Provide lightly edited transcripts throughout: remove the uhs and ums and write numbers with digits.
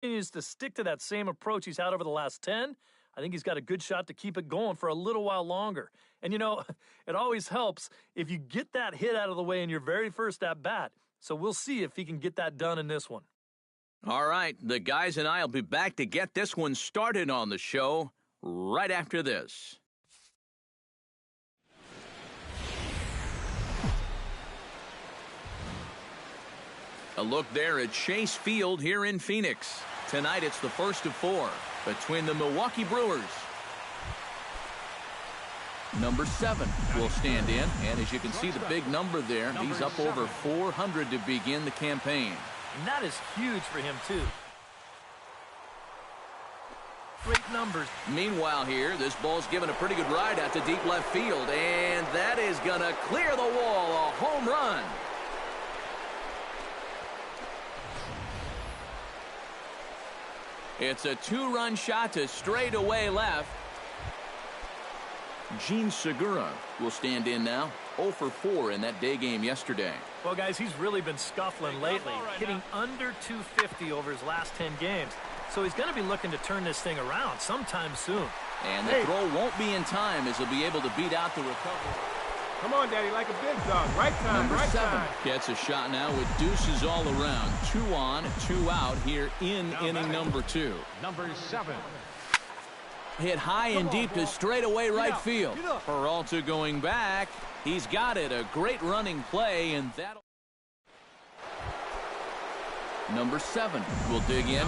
Continues to stick to that same approach he's had over the last 10, I think he's got a good shot to keep it going for a little while longer. And, it always helps if you get that hit out of the way in your very first at-bat. So we'll see if he can get that done in this one. All right, the guys and I will be back to get this one started on the show right after this. A look there at Chase Field here in Phoenix. Tonight it's the first of 4 between the Milwaukee Brewers. Number 7 will stand in, and as you can see the big number there, he's up over 400 to begin the campaign. And that is huge for him, too. Great numbers. Meanwhile here, this ball's given a pretty good ride out to deep left field, and that is going to clear the wall, a home run. It's a 2-run shot to straightaway left. Gene Segura will stand in now. 0 for 4 in that day game yesterday. Well, guys, he's really been scuffling lately, hitting under 250 over his last 10 games. So he's going to be looking to turn this thing around sometime soon. And the throw won't be in time as he'll be able to beat out the recovery. Come on, Daddy, like a big dog. Right time, Number right 7 time. gets a shot now with deuces all around. 2 on, 2 out here in inning number 2. Number 7. Hit high and deep to straightaway right field. Peralta going back. He's got it. A great running play, and that'll... Number 7 will dig in.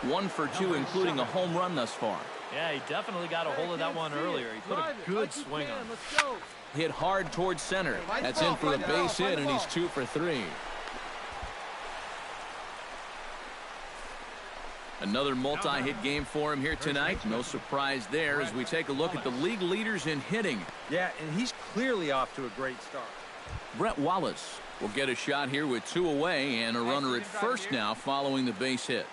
1 for 2, including a home run thus far. Yeah, he definitely got a hold of that one earlier. He put a good swing on it. Hit hard towards center. That's in for a base hit, and he's 2 for 3. Another multi-hit game for him here tonight. No surprise there as we take a look at the league leaders in hitting. Yeah, and he's clearly off to a great start. Brett Wallace will get a shot here with 2 away and a runner at first now following the base hit.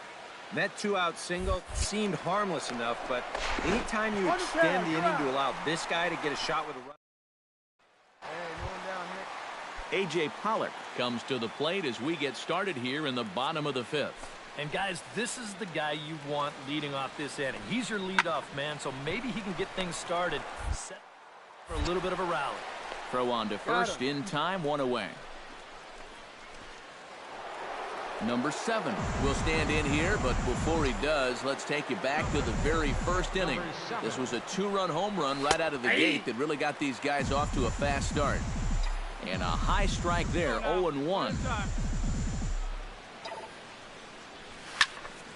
That 2-out single seemed harmless enough, but anytime you extend the inning to allow this guy to get a shot with a run. A.J. Pollock comes to the plate as we get started here in the bottom of the 5th. And, guys, this is the guy you want leading off this inning. He's your leadoff man, so maybe he can get things started, set for a little bit of a rally. Throw on to first in time, 1 away. Number 7 will stand in here, but before he does, let's take you back to the very first inning. This was a 2-run home run right out of the gate that really got these guys off to a fast start. And a high strike there, 0-1.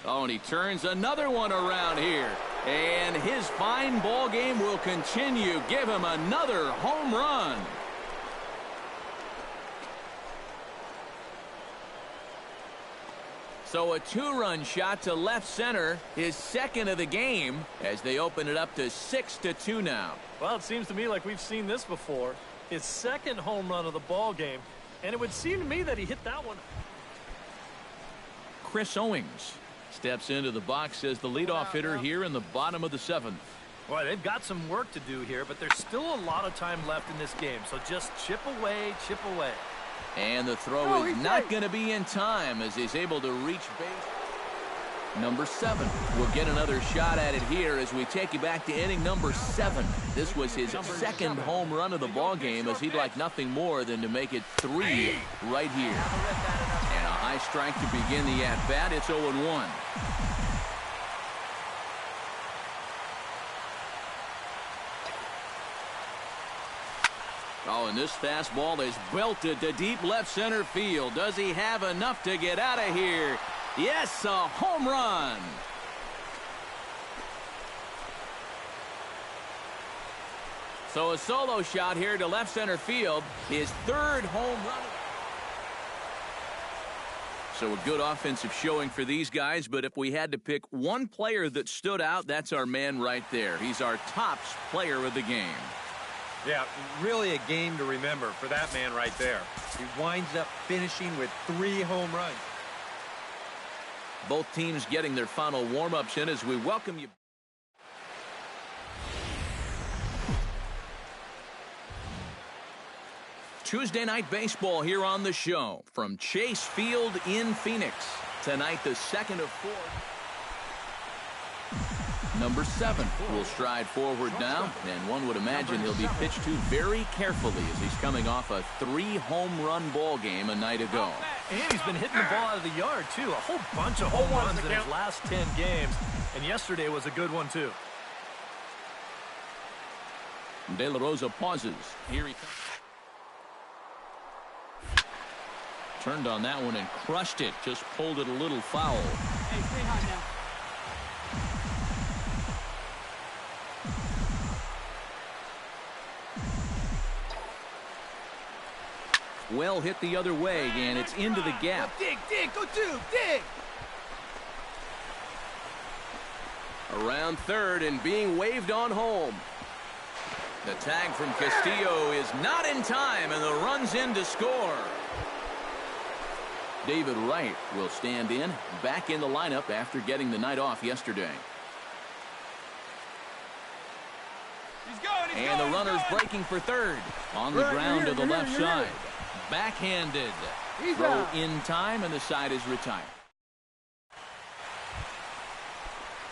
Oh, and he turns another one around here. And his fine ball game will continue. Give him another home run. So a 2-run shot to left center, his second of the game, as they open it up to 6-2 now. Well, it seems to me like we've seen this before. His second home run of the ball game, and it would seem to me that he hit that one. Chris Owings steps into the box as the leadoff hitter here in the bottom of the 7th. Boy, they've got some work to do here, but there's still a lot of time left in this game, so just chip away, chip away. And the throw is not going to be in time as he's able to reach base. Number 7 will get another shot at it here as we take you back to inning number 7. This was his second home run of the ball game as he'd like nothing more than to make it 3 right here. And a high strike to begin the at-bat. It's 0-1. Oh, and this fastball is belted to deep left center field. Does he have enough to get out of here? Yes, a home run. So a solo shot here to left center field. His 3rd home run. So a good offensive showing for these guys, but if we had to pick one player that stood out, that's our man right there. He's our top player of the game. Yeah, really a game to remember for that man right there. He winds up finishing with 3 home runs. Both teams getting their final warm-ups in as we welcome you. Tuesday night baseball here on the show from Chase Field in Phoenix. Tonight, the 2nd of 4. Number 7 will stride forward now, and one would imagine he'll be pitched to very carefully as he's coming off a 3-home-run ball game a night ago. And he's been hitting the ball out of the yard, too. A whole bunch of home runs in his last 10 games, and yesterday was a good one, too. De La Rosa pauses. Here he comes. Turned on that one and crushed it. Just pulled it a little foul. Hey, stay hot now. Well hit the other way, and it's into the gap. Dig, go two, dig! Around third and being waved on home. The tag from Castillo is not in time, and the run's in to score. David Wright will stand in, back in the lineup after getting the night off yesterday. He's And the runner's breaking for third. On the ground to the left side. Backhanded. Throw in time, and the side is retired.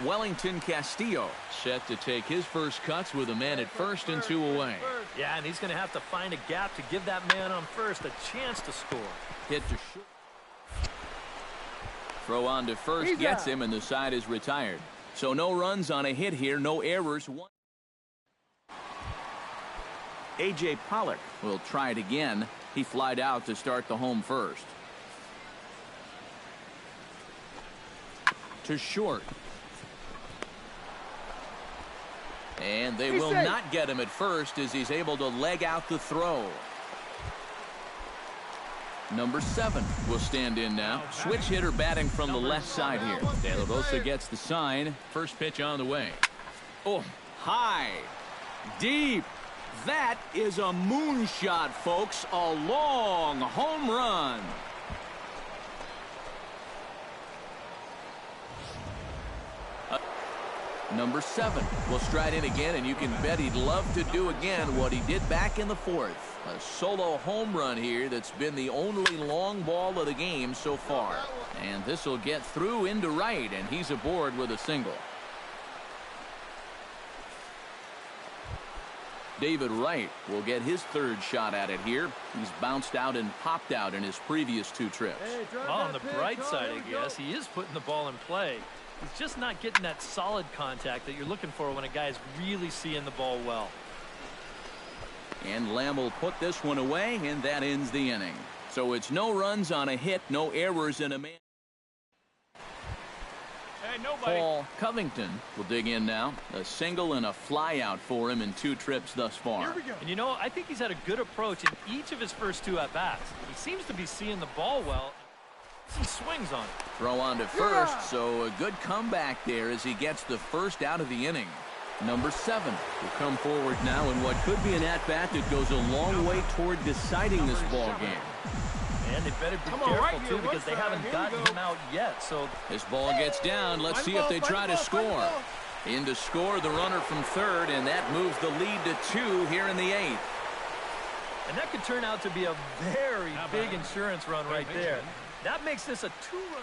Wellington Castillo set to take his first cuts with a man at first and 2 away. Yeah, and he's going to have to find a gap to give that man on first a chance to score. Hit to short. Throw on to first gets him, and the side is retired. So no runs on a hit here, no errors. A.J. Pollock will try it again. He flied out to start the home first. To short. And they will not get him at first as he's able to leg out the throw. Number 7 will stand in now. Switch hitter batting from the left side here. De La Rosa gets the sign. First pitch on the way. Oh, high. Deep. That is a moonshot, folks. A long home run. Number 7 will stride in again, and you can bet he'd love to do again what he did back in the 4th. A solo home run here that's been the only long ball of the game so far. And this will get through into right, and he's aboard with a single. David Wright will get his third shot at it here. He's bounced out and popped out in his previous 2 trips. Well, on the bright side, I guess, he is putting the ball in play. He's just not getting that solid contact that you're looking for when a guy's really seeing the ball well. And Lamb will put this one away, and that ends the inning. So it's no runs on a hit, no errors in a man. Hey, nobody. Paul Covington will dig in now. A single and a fly out for him in 2 trips thus far. Here we go. And you know, I think he's had a good approach in each of his first 2 at-bats. He seems to be seeing the ball well. He swings on it. Throw on to first, so a good comeback there as he gets the first out of the inning. Number 7 will come forward now in what could be an at-bat that goes a long way toward deciding this ball game. And they better be careful, too, because they haven't gotten him out yet. So this ball gets down. Let's see if they try to score. In to score the runner from third, and that moves the lead to 2 here in the 8th. And that could turn out to be a very big insurance run right there. That makes this a 2-run.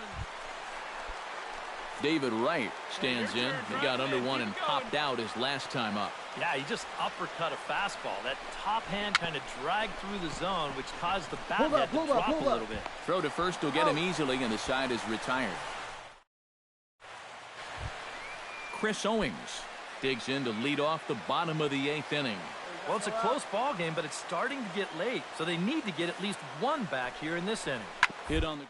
David Wright stands in. He got under one and popped out his last time up. Yeah, he just uppercut a fastball. That top hand kind of dragged through the zone, which caused the bat head to drop a little bit. Throw to first will get him easily, and the side is retired. Chris Owings digs in to lead off the bottom of the 8th inning. Well, it's a close ball game, but it's starting to get late, so they need to get at least one back here in this inning. Hit on the...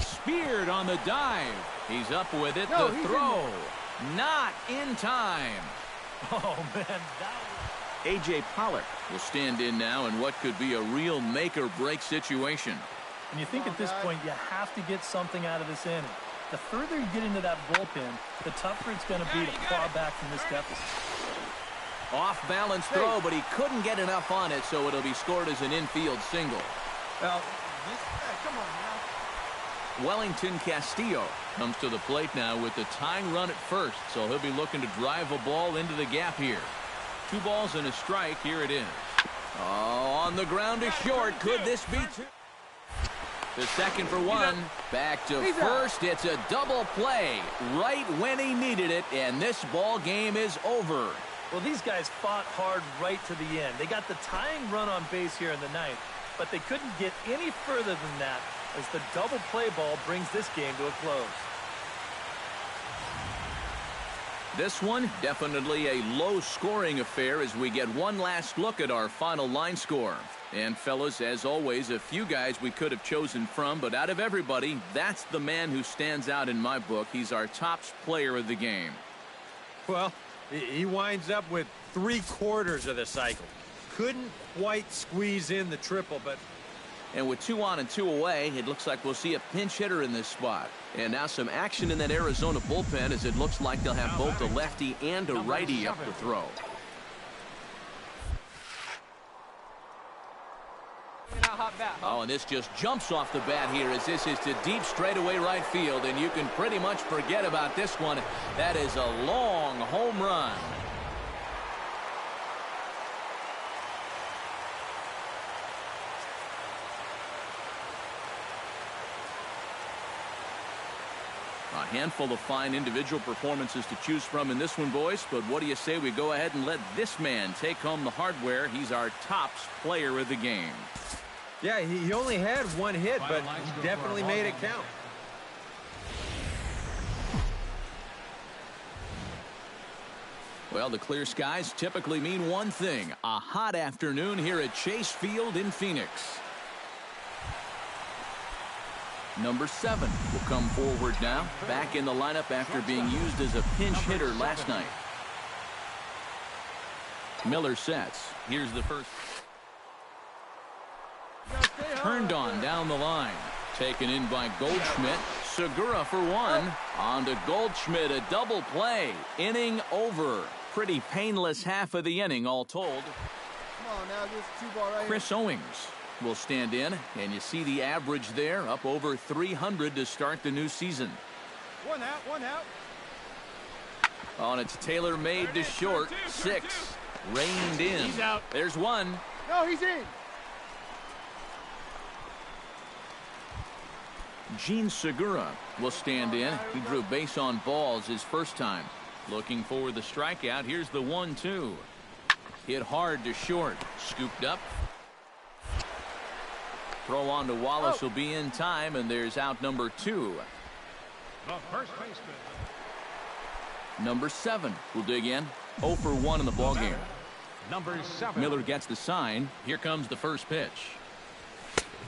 Speared on the dive. He's up with it. The throw. Not in time. Oh, man, that was... A.J. Pollock will stand in now in what could be a real make-or-break situation. And you think at this point you have to get something out of this inning. The further you get into that bullpen, the tougher it's going to be to claw back from this deficit. Off-balance throw, but he couldn't get enough on it, so it'll be scored as an infield single. Well, come on now. Wellington Castillo comes to the plate now with the tying run at first, so he'll be looking to drive a ball into the gap here. 2 balls and a strike. Here it is. Oh, on the ground to short. Could this be two? The second for one. Back to first. It's a double play right when he needed it, and this ball game is over. Well, these guys fought hard right to the end. They got the tying run on base here in the ninth, but they couldn't get any further than that as the double play ball brings this game to a close. This one, definitely a low-scoring affair as we get one last look at our final line score. And, fellas, as always, a few guys we could have chosen from, but out of everybody, that's the man who stands out in my book. He's our top player of the game. Well, he winds up with 3/4 of the cycle. Couldn't quite squeeze in the triple, but... And with 2 on and 2 away, it looks like we'll see a pinch hitter in this spot. And now some action in that Arizona bullpen as it looks like they'll have both a lefty and a righty up to throw. Oh, and this just jumps off the bat here as this is to deep straightaway right field, and you can pretty much forget about this one. That is a long home run. A handful of fine individual performances to choose from in this one, boys. But what do you say we go ahead and let this man take home the hardware? He's our tops player of the game. Yeah, he only had 1 hit, but he definitely made it count. Well, the clear skies typically mean one thing: a hot afternoon here at Chase Field in Phoenix. Number 7 will come forward now, back in the lineup after being used as a pinch hitter last night. Miller sets. Here's the first. Turned on down the line. Taken in by Goldschmidt. Segura for one. On to Goldschmidt, a double play. Inning over. Pretty painless half of the inning all told. Come on now, this 2-ball right Chris Owings will stand in, and you see the average there, up over 300 to start the new season. here. 1 out, 1 out. On it's Taylor made to short. 6. Reined in. He's out. There's one. No, he's in. Gene Segura will stand in. He drew base on balls his first time. Looking for the strikeout. Here's the 1-2. Hit hard to short. Scooped up. Throw on to Wallace will be in time, and there's out number 2. The first baseman. Number 7 will dig in. 0 for 1 in the ballgame. Number 7. Miller gets the sign. Here comes the first pitch.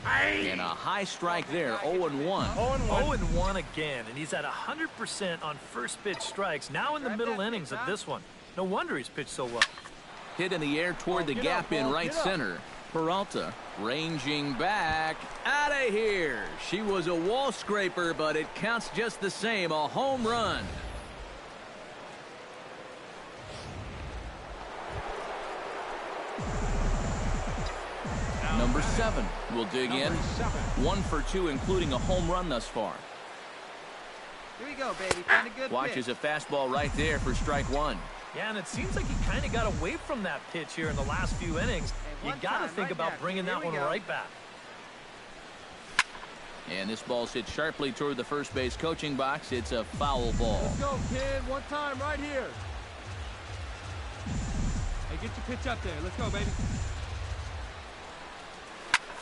And a high strike there. 0-1. 0-1 again, and he's at 100% on first pitch strikes. Now in the middle innings of this one. No wonder he's pitched so well. Hit in the air toward the gap in right center. Peralta ranging back. Out of here. She was a wall scraper, but it counts just the same. A home run. Number 7 will dig in. 1 for 2, including a home run thus far. Here we go, baby. Find a good Watches a fastball right there for strike 1. Yeah, and it seems like he kind of got away from that pitch here in the last few innings. You got to think about bringing that one right back. And this ball's hit sharply toward the first base coaching box. It's a foul ball. Let's go, kid. 1 time right here. Hey, get your pitch up there. Let's go, baby.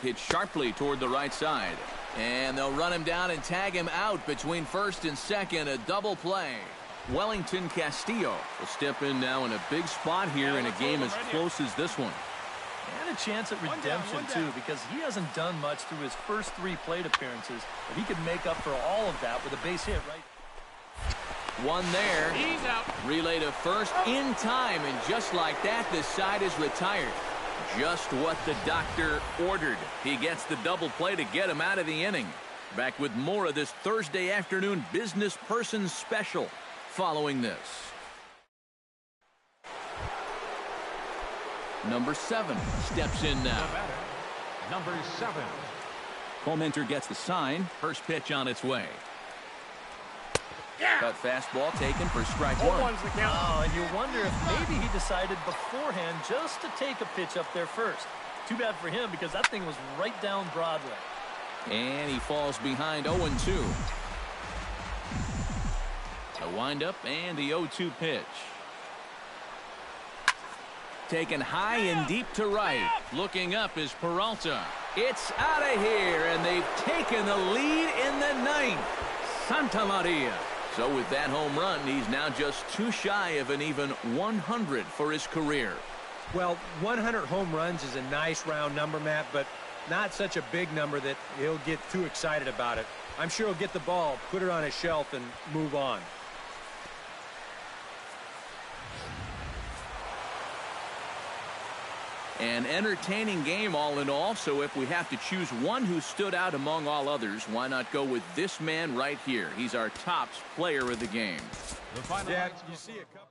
Hit sharply toward the right side. And they'll run him down and tag him out between first and second. A double play. Wellington Castillo will step in now in a big spot here in a game as close as this one. And a chance at redemption, too, because he hasn't done much through his first 3 plate appearances. But he could make up for all of that with a base hit, right? One there. He's out. Relay to first in time, and just like that, this side is retired. Just what the doctor ordered. He gets the double play to get him out of the inning. Back with more of this Thursday afternoon business person special following this. Number 7 steps in now. Number 7. Comenter gets the sign. First pitch on its way. Cut fastball taken for strike Hold one. one's the count. Oh, and you wonder if maybe he decided beforehand just to take a pitch up there first. Too bad for him because that thing was right down Broadway. And he falls behind 0-2. A windup and the 0-2 pitch. Taken high and deep to right. Looking up is Peralta. It's out of here, and they've taken the lead in the ninth. Santa Maria. So with that home run, he's now just too shy of an even 100 for his career. Well, 100 home runs is a nice round number, Matt, but not such a big number that he'll get too excited about it. I'm sure he'll get the ball, put it on his shelf, and move on. An entertaining game all in all, so if we have to choose one who stood out among all others, why not go with this man right here? He's our tops player of the game. The final Yeah, line you score. see a couple.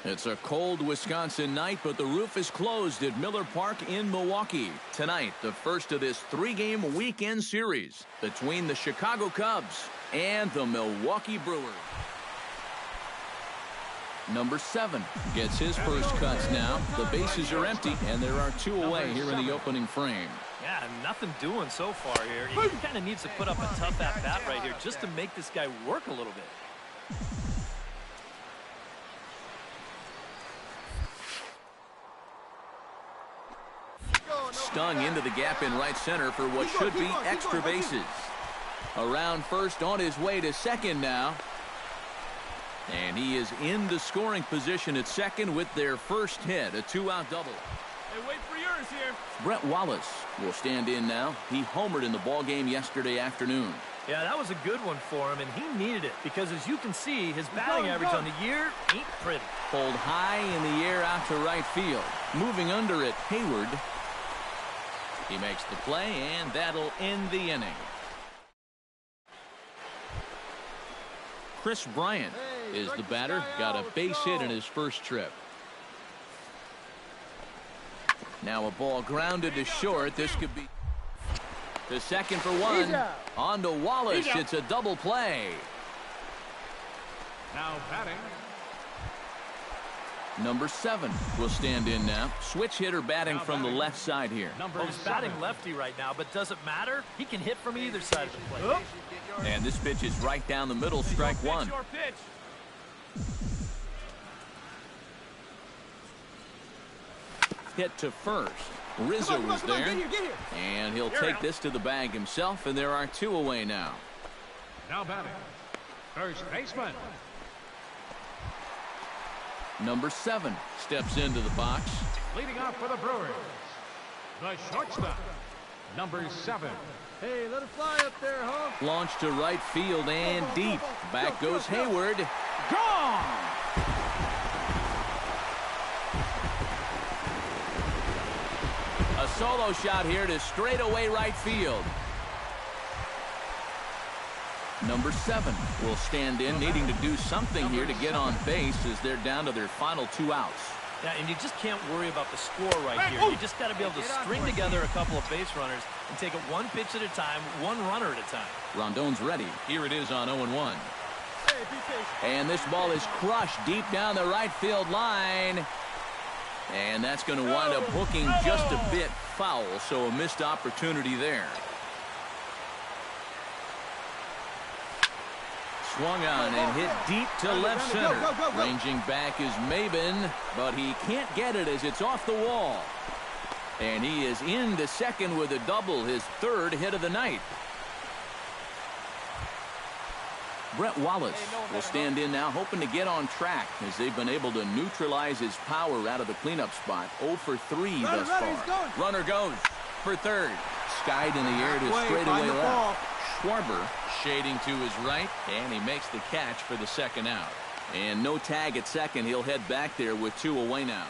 It's a cold Wisconsin night, but the roof is closed at Miller Park in Milwaukee. Tonight, the first of this 3-game weekend series between the Chicago Cubs and the Milwaukee Brewers. Number 7 gets his first cuts now. The bases are empty, and there are 2 away here in the opening frame. Yeah, nothing doing so far here. He kind of needs to put up a tough at-bat right here just to make this guy work a little bit. Stung into the gap in right center for what should be extra bases. Around first, on his way to second now. And he is in the scoring position at second with their first hit, a 2-out double. Hey, wait for yours here. Brett Wallace will stand in now. He homered in the ballgame yesterday afternoon. Yeah, that was a good one for him, and he needed it because, as you can see, his batting average on the year ain't pretty. Pulled high in the air out to right field. Moving under it, Hayward. He makes the play, and that'll end the inning. Chris Bryant is the batter. Got a base hit in his first trip. Now a ball grounded to short. This could be the second for one. On to Wallace. It's a double play. Now batting. Number 7 will stand in now. Switch hitter batting from the left side here. Well, he's batting lefty right now, but does it matter? He can hit from either side of the plate. And this pitch is right down the middle, strike one. Hit to first. Rizzo was there. And he'll take this to the bag himself, and there are 2 away now. Now batting. First baseman. Number 7 steps into the box. Leading off for the Brewers, the shortstop, number 7. Hey, let it fly up there, huh? Launched to right field and deep. Back goes Hayward. Gone! A solo shot here to straightaway right field. Number 7 will stand in, needing to do something here to get on base as they're down to their final 2 outs. Yeah, and you just can't worry about the score right here. You just got to be able to string together a couple of base runners and take it one pitch at a time, one runner at a time. Rondon's ready. Here it is on 0-1. And this ball is crushed deep down the right field line. And that's going to wind up hooking just a bit foul, so a missed opportunity there. Swung on and hit deep to left center. Ranging back is Maben, but he can't get it as it's off the wall. And he is into second with a double, his 3rd hit of the night. Brett Wallace will stand in now, hoping to get on track as they've been able to neutralize his power out of the cleanup spot. 0 for 3 thus far. Runner goes for 3rd. Skied in the air to straightaway left. Schwarber shading to his right, and he makes the catch for the 2nd out. And no tag at second. He'll head back there with 2 away now.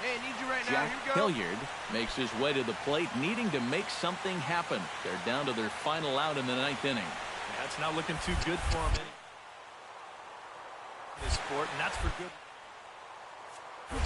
Hey, I need you right now. Jack Here we go. Hilliard makes his way to the plate, needing to make something happen. They're down to their final out in the 9th inning. Yeah, it's not looking too good for him in this sport, and that's for good.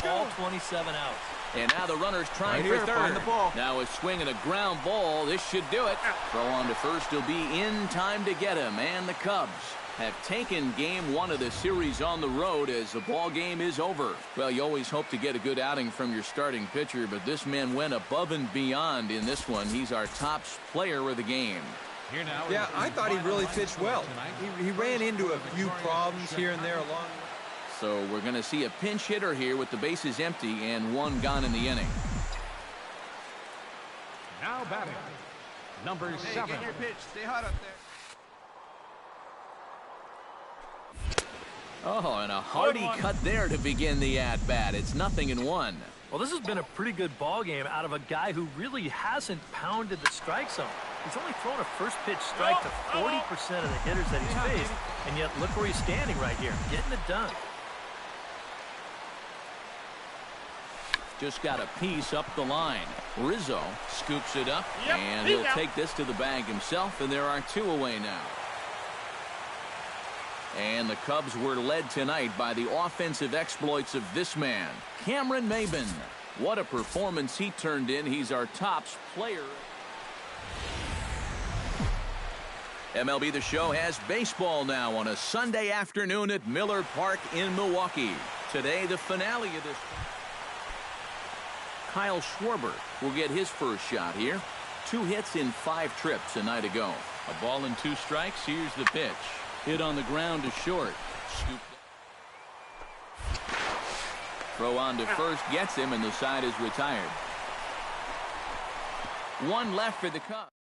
All 27 outs. And now the runner's trying for 3rd. Now a swing and a ground ball. This should do it. Throw on to first. He'll be in time to get him. And the Cubs have taken game 1 of the series on the road as the ball game is over. Well, you always hope to get a good outing from your starting pitcher, but this man went above and beyond in this one. He's our top player of the game. Yeah, I thought he really pitched well. He ran into a few problems here and there along. So we're going to see a pinch hitter here with the bases empty and 1 gone in the inning. Now batting, number 7. Get your pitch. Stay hot up there. Oh, and a hearty cut there to begin the at-bat. It's 0-1. Well, this has been a pretty good ball game out of a guy who really hasn't pounded the strike zone. He's only thrown a first pitch strike to 40% of the hitters that he's faced, and yet look where he's standing right here, getting it done. Just got a piece up the line. Rizzo scoops it up, and he'll take this to the bag himself, and there are 2 away now. And the Cubs were led tonight by the offensive exploits of this man, Cameron Maybin. What a performance he turned in. He's our tops player. MLB The Show has baseball now on a Sunday afternoon at Miller Park in Milwaukee. Today, the finale of this. Kyle Schwarber will get his first shot here. 2 hits in 5 trips a night ago. A ball and 2 strikes. Here's the pitch. Hit on the ground to short. Scooped. Throw on to first gets him, and the side is retired. 1 left for the Cubs.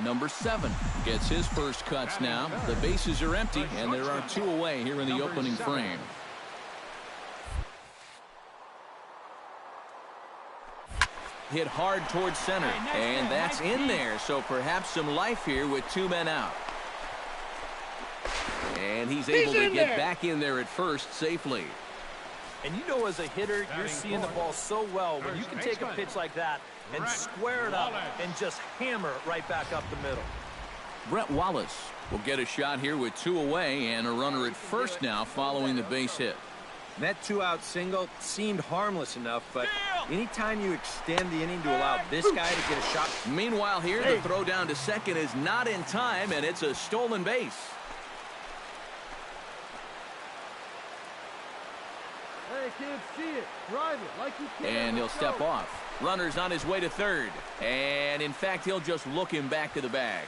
Number 7 gets his first cuts now. The bases are empty, and there are 2 away here in the opening frame. Hit hard towards center, and that's in there, so perhaps some life here with 2 men out. And he's able to get back in there at first safely. And you know, as a hitter, you're seeing the ball so well when you can take a pitch like that and square it up and just hammer it right back up the middle. Brett Wallace will get a shot here with 2 away and a runner at first now following the base hit. That 2-out single seemed harmless enough, but anytime you extend the inning to allow this guy to get a shot. Meanwhile here, the throw down to second is not in time, and it's a stolen base. Hey, can't see it. Drive it like you can. And he'll step off. Runner's on his way to third. And, in fact, he'll just look him back to the bag.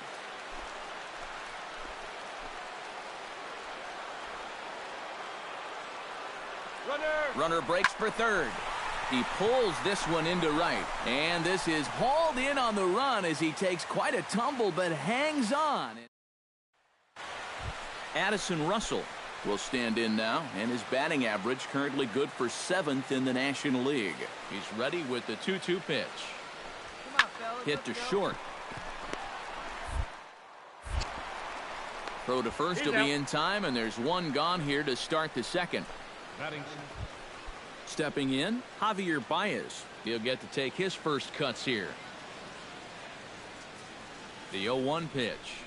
Runner breaks for third. He pulls this one into right. And this is hauled in on the run as he takes quite a tumble but hangs on. Addison Russell will stand in now, and his batting average currently good for 7th in the National League. He's ready with the 2-2 pitch. Come on, fellas, Hit to short. Throw to first will be in time, and there's 1 gone here to start the second. Stepping in, Javier Baez. He'll get to take his first cuts here. The 0-1 pitch.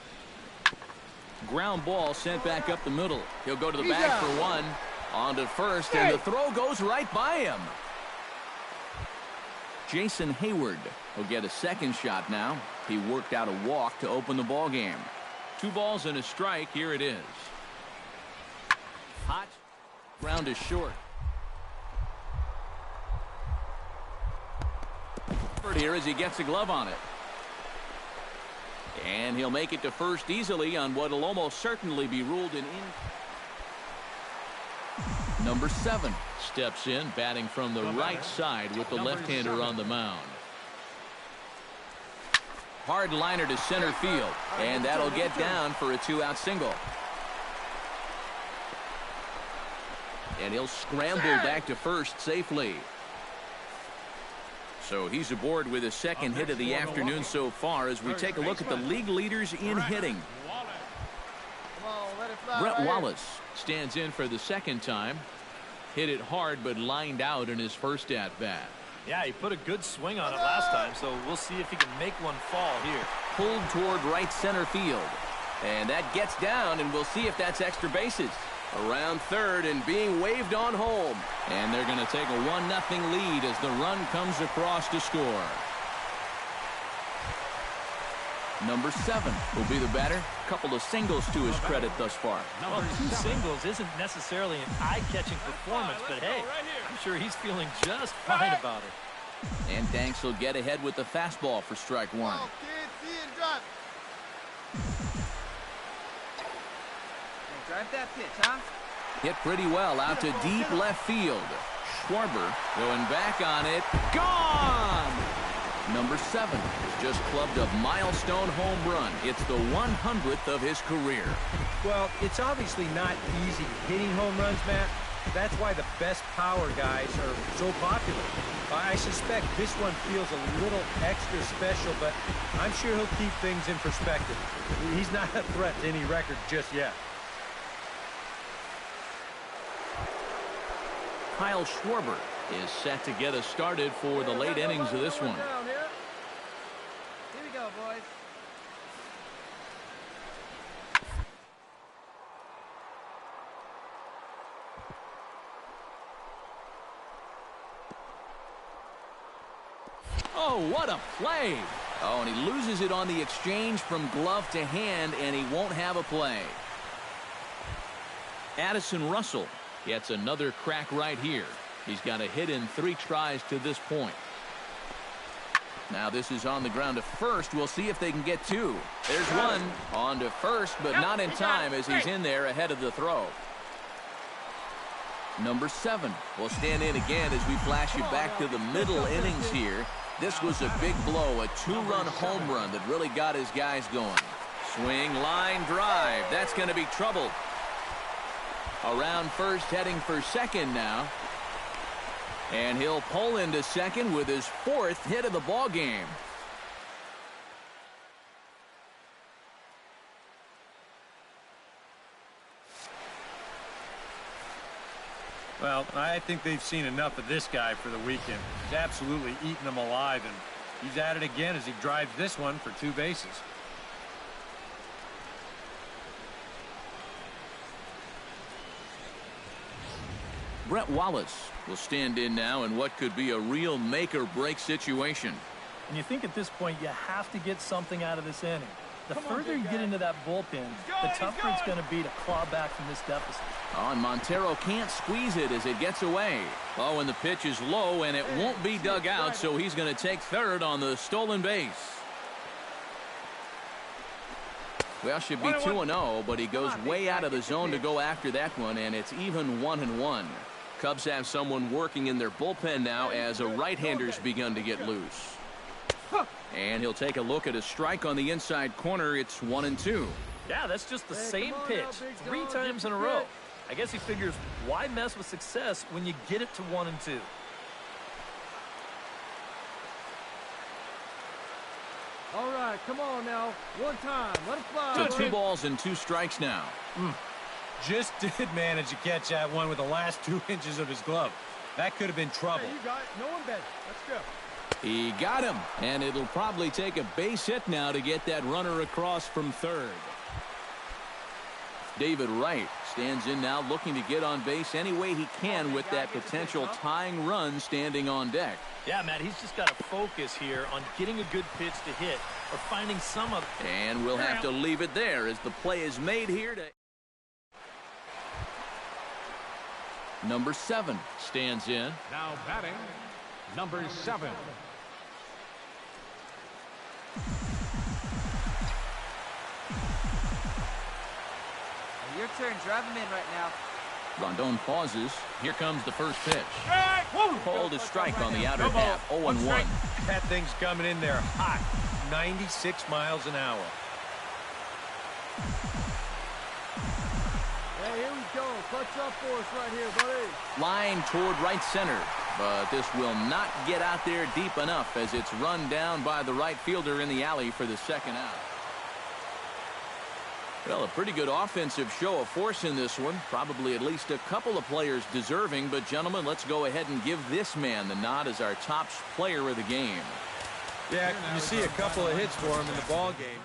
Ground ball sent back up the middle. He'll go to the bag for 1. On to first, and the throw goes right by him. Jason Hayward will get a second shot now. He worked out a walk to open the ball game. 2 balls and a strike. Here it is. Hot. Ground is short. Here as he gets a glove on it. And he'll make it to first easily on what will almost certainly be ruled an in. Number 7 steps in, batting from the right side with the left-hander on the mound. Hard liner to center field, and that'll get down for a 2-out single. And he'll scramble back to first safely. So he's aboard with a second hit of the afternoon so far as we take a look at the league leaders in hitting. Brett Wallace stands in for the second time. Hit it hard but lined out in his first at-bat. Yeah, he put a good swing on it last time, so we'll see if he can make one fall here. Pulled toward right center field. And that gets down, and we'll see if that's extra bases. Around third and being waved on home. And they're going to take a 1-0 lead as the run comes across to score. Number 7 will be the batter. Couple of singles to his credit thus far. Well, 2 singles isn't necessarily an eye-catching performance, but hey, I'm sure he's feeling just fine about it. And Danks will get ahead with the fastball for strike 1. Drive that pitch, huh? Hit pretty well out to deep left field. Schwarber going back on it. Gone! Number 7 has just clubbed a milestone home run. It's the 100th of his career. Well, it's obviously not easy hitting home runs, Matt. That's why the best power guys are so popular. I suspect this one feels a little extra special, but I'm sure he'll keep things in perspective. He's not a threat to any record just yet. Kyle Schwarber is set to get us started for the late innings of this one. Here we go, boys. Oh, what a play. Oh, and he loses it on the exchange from glove to hand, and he won't have a play. Addison Russell gets another crack right here. He's got a hit in 3 tries to this point. Now this is on the ground to first. We'll see if they can get 2. There's one on to first, but not in time as he's in there ahead of the throw. Number 7 will stand in again as we flash you back to the middle innings here. This was a big blow, a 2-run home run that really got his guys going. Swing, line, drive. That's going to be trouble. Around first, heading for second now. And he'll pull into second with his 4th hit of the ball game. Well, I think they've seen enough of this guy for the weekend. He's absolutely eating them alive, and he's at it again as he drives this one for 2 bases. Brett Wallace will stand in now in what could be a real make-or-break situation. And you think at this point you have to get something out of this inning. The further you get into that bullpen, the tougher it's going to be to claw back from this deficit. Oh, and Montero can't squeeze it as it gets away. Oh, and the pitch is low, and it won't be dug out, so he's going to take third on the stolen base. Well, should be 2-0, but he goes way out of the zone to go after that one, and it's even 1-1. Cubs have someone working in their bullpen now as a right-hander's begun to get loose. And he'll take a look at a strike on the inside corner. It's 1-2. Yeah, that's just the same pitch 3 times in a row. I guess he figures, why mess with success when you get it to 1-2? All right, come on now. One time. Let it fly. So 2 balls and 2 strikes now. Just did manage to catch that one with the last 2 inches of his glove. That could have been trouble. Hey, you got it. No one better. Let's go. He got him. And it'll probably take a base hit now to get that runner across from third. David Wright stands in now looking to get on base any way he can with that potential tying run standing on deck. Yeah, Matt, he's just got to focus here on getting a good pitch to hit or finding some other. And we'll have to leave it there as the play is made here to. Number 7 stands in. Now batting, number 7. Your turn. Drive him in right now. Rondon pauses. Here comes the first pitch. Called a strike on the outer half. 0-1. That thing's coming in there hot. 96 miles an hour. Hey, here we go. Clutch up for us right here, buddy. Line toward right center. But this will not get out there deep enough as it's run down by the right fielder in the alley for the second out. Well, a pretty good offensive show of force in this one. Probably at least a couple of players deserving. But, gentlemen, let's go ahead and give this man the nod as our top player of the game. Yeah, you see a couple of hits for him in the ball game.